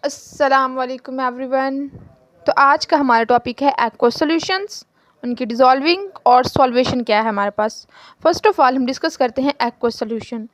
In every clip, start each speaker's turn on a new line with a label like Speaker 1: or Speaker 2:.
Speaker 1: अस्सलाम वालेकुम एवरीवन। तो आज का हमारा टॉपिक है एक्वस सॉल्यूशंस, उनकी डिज़ोल्विंग और सॉल्वेशन क्या है हमारे पास। फर्स्ट ऑफ ऑल हम डिस्कस करते हैं एक्वस सॉल्यूशन।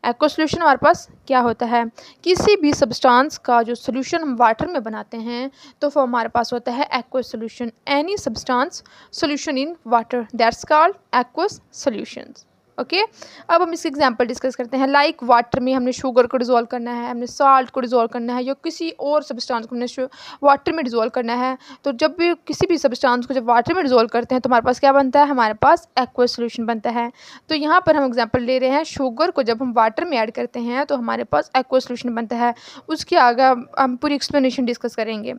Speaker 1: एक्वस सॉल्यूशन हमारे पास क्या होता है? किसी भी सब्सटेंस का जो सॉल्यूशन हम वाटर में बनाते हैं तो वो हमारे पास होता है aqueous solution. Any substance solution in water that's called aqueous solutions. Okay अब हम इसके एग्जांपल डिस्कस करते हैं। लाइक वाटर में हमने शुगर को डिज़ोल्व करना है, हमने साल्ट को डिज़ोल्व करना है, या किसी और सब्सटेंस को हमने वाटर में डिज़ोल्व करना है। तो जब भी किसी भी सब्सटेंस को जब वाटर में डिज़ोल्व करते हैं तो हमारे पास क्या बनता है? हमारे पास एक्वस सॉल्यूशन बनता है। तो यहाँ पर हम एग्जांपल ले रहे हैं, शुगर को जब हम वाटर में ऐड करते हैं तो हमारे पास एक्वस सॉल्यूशन बनता है। उसके आगे हम पूरी एक्सप्लेनेशन डिस्कस करेंगे।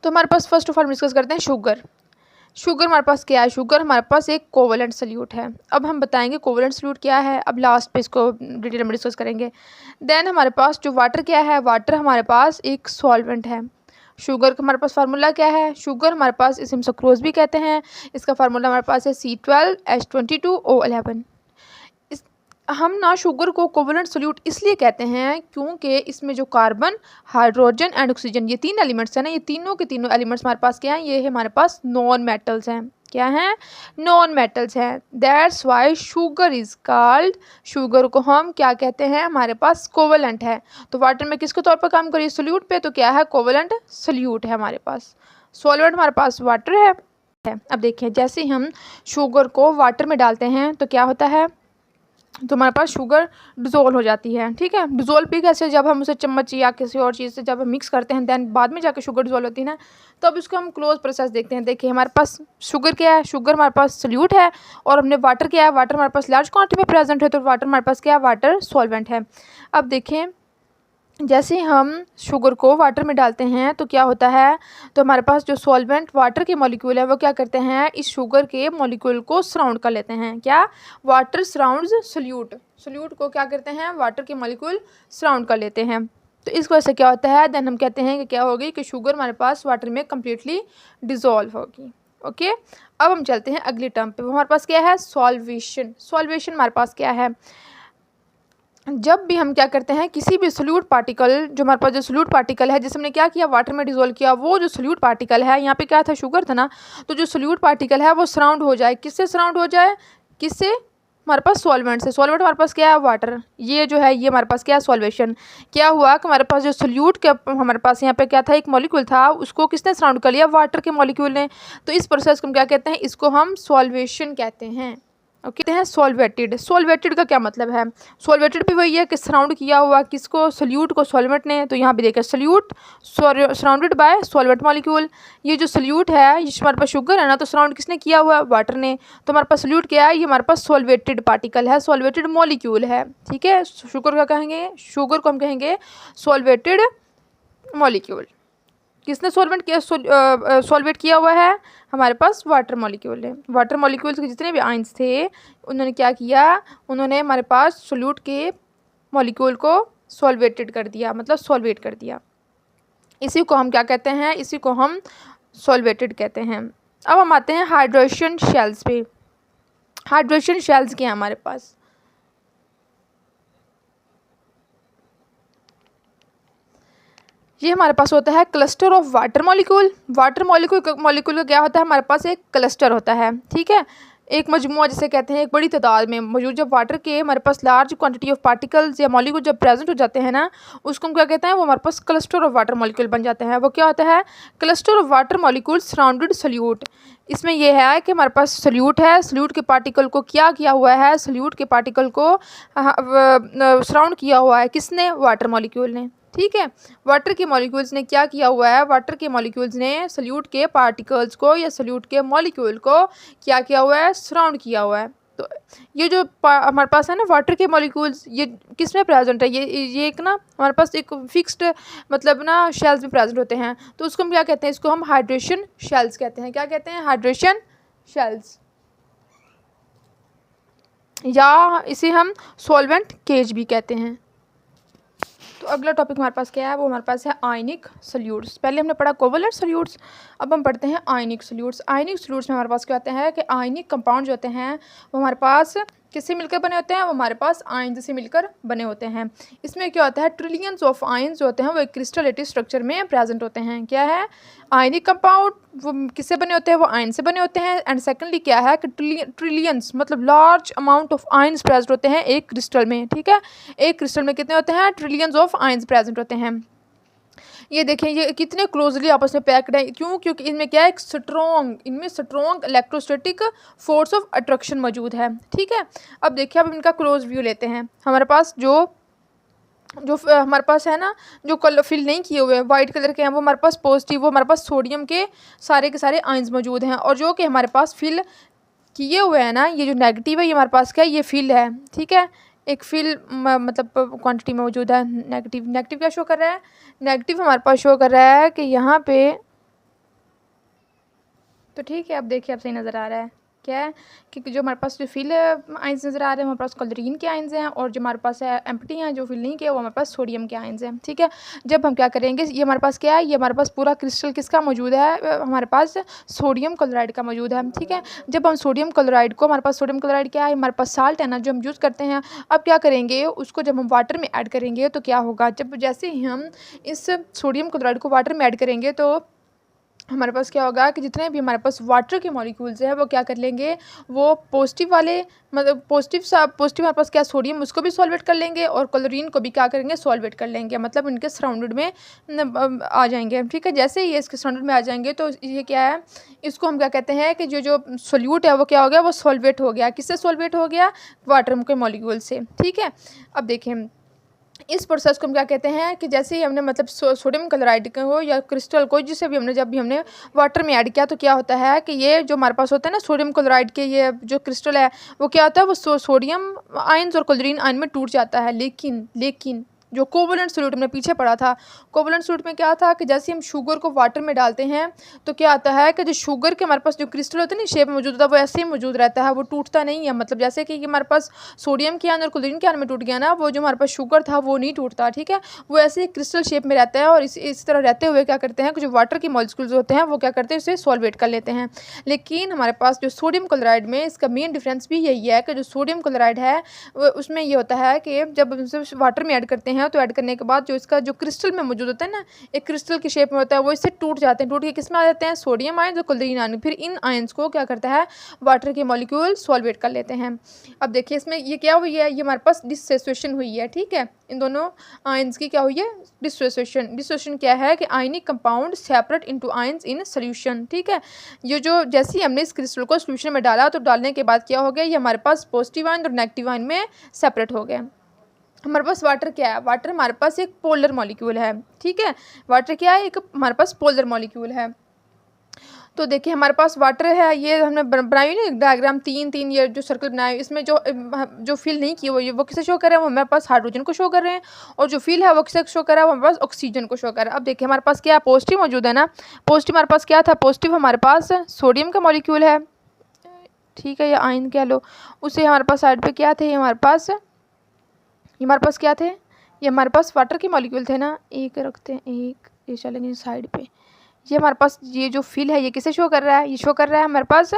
Speaker 1: तो हमारे पास फर्स्ट ऑफ ऑल डिस्कस करते हैं शुगर। शुगर हमारे पास क्या है? शुगर हमारे पास एक कोवलेंट सल्यूट है। अब हम बताएंगे कोवलेंट सल्यूट क्या है, अब लास्ट पे इसको डिटेल में डिस्कस करेंगे। देन हमारे पास जो वाटर क्या है? वाटर हमारे पास एक सॉल्वेंट है। शुगर का हमारे पास फार्मूला क्या है? शुगर हमारे पास इसे हम सक्रोज भी कहते हैं। इसका फार्मूला हमारे पास है C12H22O11। हम ना शुगर को कोवलेंट सॉल्यूट इसलिए कहते हैं क्योंकि इसमें जो कार्बन, हाइड्रोजन एंड ऑक्सीजन, ये तीन एलिमेंट्स हैं ना, ये तीनों के तीनों एलिमेंट्स हमारे पास क्या हैं? ये है हमारे पास नॉन मेटल्स हैं। क्या हैं? नॉन मेटल्स हैं। That's why sugar is called, sugar को हम क्या कहते हैं? हमारे पास कोवलेंट है। तो वाटर में किसके तौर पर काम करिए? सोल्यूट पे। तो क्या है? कोवलेंट सोल्यूट है हमारे पास। सॉल्वेंट हमारे पास वाटर है। अब देखिए, जैसे हम शुगर को वाटर में डालते हैं तो क्या होता है? तो हमारे पास शुगर डिज़ोल्व हो जाती है। ठीक है, डिज़ोल्व भी कैसे? जब हम उसे चम्मच या किसी और चीज़ से जब हम मिक्स करते हैं देन बाद में जाकर शुगर डिज़ोल्व होती है ना, तब इसको हम क्लोज प्रोसेस देखते हैं। देखिए हमारे पास शुगर क्या है? शुगर हमारे पास सोल्यूट है। और हमने वाटर क्या है? वाटर हमारे पास लार्ज क्वांटिटी में प्रेजेंट है, तो वाटर हमारे पास क्या है? वाटर सॉल्वेंट है। अब देखें, जैसे हम शुगर को वाटर में डालते हैं तो क्या होता है? तो हमारे पास जो सॉल्वेंट वाटर के मॉलिक्यूल है वो क्या करते हैं? इस शुगर के मॉलिक्यूल को सराउंड कर लेते हैं। क्या? Water surrounds solute. सोल्यूट को क्या करते हैं? वाटर के मॉलिक्यूल सराउंड कर लेते हैं। तो इस वजह से क्या होता है? देन हम कहते हैं कि क्या होगी कि शुगर हमारे पास वाटर में कम्प्लीटली डिज़ोल्व होगी। ओके अब हम चलते हैं अगली टर्म पे। हमारे पास क्या है? सॉल्वेशन। सॉल्वेशन हमारे पास क्या है? जब भी हम क्या करते हैं, किसी भी सोल्यूट पार्टिकल, जो हमारे पास जो सोल्यूट पार्टिकल है जिसे हमने क्या किया? वाटर में डिज़ोल्व किया, वो जो सोल्यूट पार्टिकल है, यहाँ पे क्या था? शुगर था ना, तो जो सोल्यूट पार्टिकल है वो सराउंड हो जाए। किससे सराउंड हो जाए? किससे? हमारे पास सॉल्वेंट से। सॉल्वेंट हमारे पास क्या है? वाटर। ये जो है ये हमारे पास क्या है? सॉल्वेशन। क्या हुआ कि हमारे पास जो सोल्यूट के हमारे पास यहाँ पे क्या था? एक मॉलिक्यूल था, उसको किसने सराउंड कर लिया? वाटर के मॉलिक्यूल ने। तो इस प्रोसेस को हम क्या कहते हैं? इसको हम सॉल्वेशन कहते हैं। कहते हैं सॉल्वेटेड। सॉल्वेटेड का क्या मतलब है? सॉल्वेटेड भी वही है कि सराउंड किया हुआ, किसको? सोल्यूट को सॉल्वेंट ने। तो यहाँ पे देखिए solute surrounded by solvent molecule. ये जो सोल्यूट है, ये हमारे पास शुगर है ना, तो सराउंड किसने किया हुआ? वाटर ने। तो हमारे पास सोल्यूट क्या है? ये हमारे पास सॉल्वेटेड पार्टिकल है, सॉल्वेटेड मॉलिक्यूल है। ठीक है, शुगर का कहेंगे, शुगर को हम कहेंगे सॉल्वेटेड मॉलिक्यूल। किसने सॉल्वेंट किया? सॉल्वेट किया हुआ है हमारे पास वाटर मॉलिक्यूल है। वाटर मॉलिक्यूल्स के जितने भी आयंस थे उन्होंने क्या किया? उन्होंने हमारे पास सोल्यूट के मॉलिक्यूल को सॉल्वेटेड कर दिया, मतलब सॉल्वेट कर दिया। इसी को हम क्या कहते हैं? इसी को हम सॉल्वेटेड कहते हैं। अब हम आते हैं हाइड्रेशन शेल्स पे। हाइड्रेशन शेल्स क्या है हमारे पास? ये हमारे पास होता है cluster of water molecule. Water molecule का क्या होता है? हमारे पास एक क्लस्टर होता है। ठीक है, एक मजमुआ जिसे कहते हैं, एक बड़ी तादाद में मौजूद जब वाटर के हमारे पास लार्ज क्वांटिटी ऑफ पार्टिकल्स या मॉलिक्यूल जब प्रेजेंट हो जाते हैं ना, उसको हम क्या कहते हैं? वो हमारे पास क्लस्टर ऑफ वाटर मॉलिक्यूल बन जाते हैं। वो क्या होता है? Cluster of water molecule surrounded solute. इसमें यह है कि हमारे पास सोल्यूट है, सोल्यूट के पार्टिकल को क्या किया हुआ है? सोल्यूट के पार्टिकल को सराउंड किया हुआ है। किसने? वाटर मॉलिक्यूल ने। ठीक है, वाटर के मॉलिक्यूल्स ने क्या किया हुआ है? वाटर के मॉलिक्यूल्स ने सोल्यूट के पार्टिकल्स को या सोल्यूट के मॉलिक्यूल को क्या किया हुआ है? सराउंड किया हुआ है। तो ये जो हमारे पास है ना वाटर के मॉलिक्यूल्स, ये किस में प्रेजेंट है? ये एक ना हमारे पास एक फिक्स्ड मतलब ना शेल्स में प्रेजेंट होते हैं। तो उसको हम क्या कहते हैं? इसको हम हाइड्रेशन शेल्स कहते हैं। क्या कहते हैं? हाइड्रेशन शेल्स, या इसे हम सॉल्वेंट केज भी कहते हैं। तो अगला टॉपिक हमारे पास क्या है? वो हमारे पास है आयनिक सोल्यूट्स। पहले हमने पढ़ा कोवलेंट सोल्यूट्स, अब हम पढ़ते हैं आयनिक सोल्यूट्स। आयनिक सोल्यूट्स में हमारे पास क्या होते हैं कि आयनिक कंपाउंड जो होते हैं वो हमारे पास किससे मिलकर बने होते हैं, वो हमारे पास आयंस से मिलकर बने होते हैं। इसमें क्या होता है, ट्रिलियंस ऑफ आयंस जो होते हैं वो एक क्रिस्टलेटिव स्ट्रक्चर में प्रेजेंट होते हैं। क्या है, आयनिक कंपाउंड वो किससे बने होते हैं, वो आयन से बने होते हैं। एंड सेकेंडली क्या है कि ट्रिलियंस मतलब large amount of ions present होते हैं एक क्रिस्टल में। ठीक है, एक क्रिस्टल में कितने होते हैं, ट्रिलियंस ऑफ आयंस प्रेजेंट होते हैं। ये देखें ये कितने क्लोजली आपस में पैक्ड है, क्यों, क्योंकि इनमें क्या है, एक इनमें strong electrostatic force of attraction मौजूद है। ठीक है, अब देखिए अब इनका क्लोज व्यू लेते हैं। हमारे पास जो हमारे पास है ना, जो कलर फिल नहीं किए हुए वाइट कलर के हैं, वो हमारे पास पॉजिटिव, वो हमारे पास सोडियम के सारे आयंस मौजूद हैं। और जो कि हमारे पास फिल किए हुए हैं ना, ये जो नेगेटिव है, ये हमारे पास क्या है, ये फिल है। ठीक है, एक फिल मतलब क्वांटिटी में मौजूद है। नेगेटिव क्या शो कर रहा है, नेगेटिव हमारे पास शो कर रहा है कि यहाँ पे, तो ठीक है, अब देखिए अब सही नज़र आ रहा है क्या है, क्योंकि जो हमारे पास जो फिल आयंस नज़र आ रहे हैं हमारे पास क्लोरीन के आयंस हैं, और जो हमारे पास है एम्प्टी हैं जो फिल नहीं किया वो हमारे पास सोडियम के आयंस हैं। ठीक है, जब हम क्या करेंगे, ये हमारे पास क्या है, ये हमारे पास पूरा क्रिस्टल किसका मौजूद है, हमारे पास सोडियम क्लोराइड का मौजूद है। ठीक है, जब हम सोडियम क्लोराइड को, हमारे पास सोडियम क्लोराइड क्या है, हमारे पास साल्ट है ना जो हम यूज़ करते हैं। अब क्या करेंगे, उसको जब हम वाटर में ऐड करेंगे तो क्या होगा, जब जैसे ही हम इस सोडियम क्लोराइड को वाटर में ऐड करेंगे तो हमारे पास क्या होगा कि जितने भी हमारे पास वाटर के मॉलिक्यूल्स हैं वो क्या कर लेंगे, वो पॉजिटिव वाले मतलब पॉजिटिव हमारे पास क्या सोडियम, उसको भी सॉल्वेट कर लेंगे, और क्लोरीन को भी क्या करेंगे, सॉल्वेट कर लेंगे, मतलब इनके सराउंडेड में आ जाएंगे। ठीक है, जैसे ही ये इसके सराउंडेड में आ जाएंगे तो ये क्या है, इसको हम क्या कहते हैं कि जो सोल्यूट है वो क्या हो गया, वो सॉल्वेट हो गया। किससे सॉल्वेट हो गया, वाटर के मॉलिक्यूल से। ठीक है, अब देखें इस प्रोसेस को हम क्या कहते हैं कि जैसे ही हमने मतलब सोडियम क्लोराइड को या क्रिस्टल को जिसे भी हमने जब भी हमने वाटर में ऐड किया तो क्या होता है कि ये जो हमारे पास होता है ना सोडियम क्लोराइड के ये जो क्रिस्टल है वो क्या होता है, वो सोडियम आयंस और क्लोरीन आयन में टूट जाता है। लेकिन जो कोवलेंट सॉल्यूट में पीछे पड़ा था, कोवलेंट सॉल्यूट में क्या था कि जैसे हम शुगर को वाटर में डालते हैं तो क्या आता है कि जो शुगर के हमारे पास जो क्रिस्टल होता है ना शेप में मौजूद होता है वो ऐसे ही मौजूद रहता है, वो टूटता नहीं है। मतलब जैसे कि हमारे पास सोडियम के आयन और क्लोरीन के आयन में टूट गया ना, वो जो हमारे पास शुगर था वो नहीं टूटता। ठीक है, वो ऐसे ही क्रिस्टल शेप में रहता है, और इस तरह रहते हुए क्या करते हैं कि जो वाटर के मॉलिक्यूल्स होते हैं वो क्या करते हैं, उसे सॉल्वेट कर लेते हैं। लेकिन हमारे पास जो सोडियम क्लोराइड में इसका मेन डिफरेंस भी यही है कि जो सोडियम क्लोराइड है उसमें ये होता है कि जब वाटर में ऐड करते हैं तो ऐड करने के बाद जो इसका जो क्रिस्टल में मौजूद होता है ना, एक क्रिस्टल की शेप में होता है, वो इससे टूट जाते हैं, टूट के किस में आ जाते हैं, सोडियम आयन और क्लोरीन आयन। फिर इन आयंस को क्या करता है, वाटर के मॉलिक्यूल सॉल्वेट कर लेते हैं। अब देखिए इसमें ये क्या हुई है, ये हमारे पास डिसोसिएशन हुई है। ठीक है, इन दोनों आयंस की क्या हुई है, डिसोसिएशन क्या है कि ionic compound separate into ions in solution. ठीक है, ये जो जैसे ही हमने इस क्रिस्टल को सॉल्यूशन में डाला तो डालने के बाद क्या हो गया, ये हमारे पास पॉजिटिव आयन और नेगेटिव आयन में सेपरेट हो गए। हमारे पास वाटर क्या है, वाटर हमारे पास एक पोलर मॉलिक्यूल है। ठीक है, वाटर क्या है, एक हमारे पास पोलर मॉलिक्यूल है। तो देखिए हमारे पास वाटर है, ये हमने बनाई हुई ना डायग्राम, तीन ये जो सर्कल बनाए हुए, इसमें जो फिल नहीं किए वो किसे शो कर रहे हैं, वो हमारे पास हाइड्रोजन को शो कर रहे हैं, और जो फिल है वो किसे शो कर रहा है, वो हमारे पास ऑक्सीजन को शो कर रहा है। अब देखिए हमारे पास क्या पॉजिटिव मौजूद है ना, पॉजिटिव हमारे पास क्या था, पॉजिटिव हमारे पास सोडियम का मॉलिक्यूल है। ठीक है, या आयन कह लो उसे, हमारे पास साइड पे क्या थे, ये हमारे पास क्या थे, ये हमारे पास वाटर के मॉलिक्यूल थे ना, एक रखते हैं, एक ये चलेंगे साइड पे। ये हमारे पास ये जो फिल है ये किसे शो कर रहा है, ये शो कर रहा है हमारे पास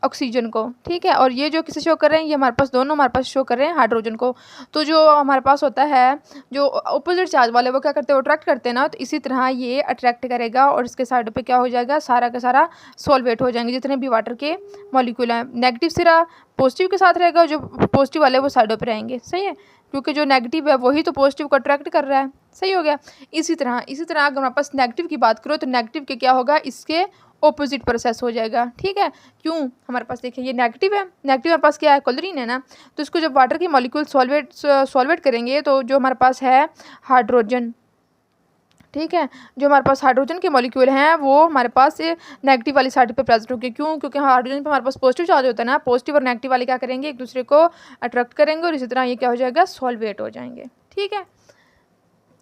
Speaker 1: ऑक्सीजन को। ठीक है, और ये जो किसे शो कर रहे हैं, ये हमारे पास दोनों हमारे पास शो कर रहे हैं हाइड्रोजन को। तो जो हमारे पास होता है जो अपोजिट चार्ज वाले वो क्या करते हैं, अट्रैक्ट करते हैं ना, तो इसी तरह ये अट्रैक्ट करेगा और इसके साइड पे क्या हो जाएगा, सारा का सारा सॉल्वेट हो जाएंगे जितने भी वाटर के मॉलिक्यूल हैं। नेगेटिव सिरा पॉजिटिव के साथ रहेगा, जो पॉजिटिव वाले वो साइडों पर रहेंगे। सही है, क्योंकि जो नेगेटिव है वही तो पॉजिटिव को अट्रैक्ट कर रहा है। सही हो गया। इसी तरह अगर हमारे पास नेगेटिव की बात करो तो नेगेटिव के क्या होगा, इसके ऑपोजिट प्रोसेस हो जाएगा। ठीक है, क्यों, हमारे पास देखिए ये नेगेटिव है, नेगेटिव हमारे पास क्या है, क्लोरीन है ना, तो इसको जब वाटर के मॉलिक्यूल सॉल्वेट करेंगे तो जो हमारे पास है हाइड्रोजन। ठीक है, जो हमारे पास हाइड्रोजन के मॉलिक्यूल हैं वो हमारे पास नेगेटिव वाली साइड पे प्रेजेंट होंगे। क्यों, क्योंकि हाइड्रोजन पे हमारे पास पॉजिटिव चार्ज होता है ना, पॉजिटिव और नेगेटिव वाले क्या करेंगे, एक दूसरे को अट्रैक्ट करेंगे और इसी तरह ये क्या हो जाएगा, सॉल्वेट हो जाएंगे। ठीक है,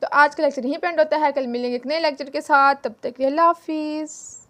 Speaker 1: तो आज का लेक्चर यहीं पे एंड होता है, कल मिलेंगे एक नए लेक्चर के साथ, तब तक के लिए अल्लाह हाफिज़।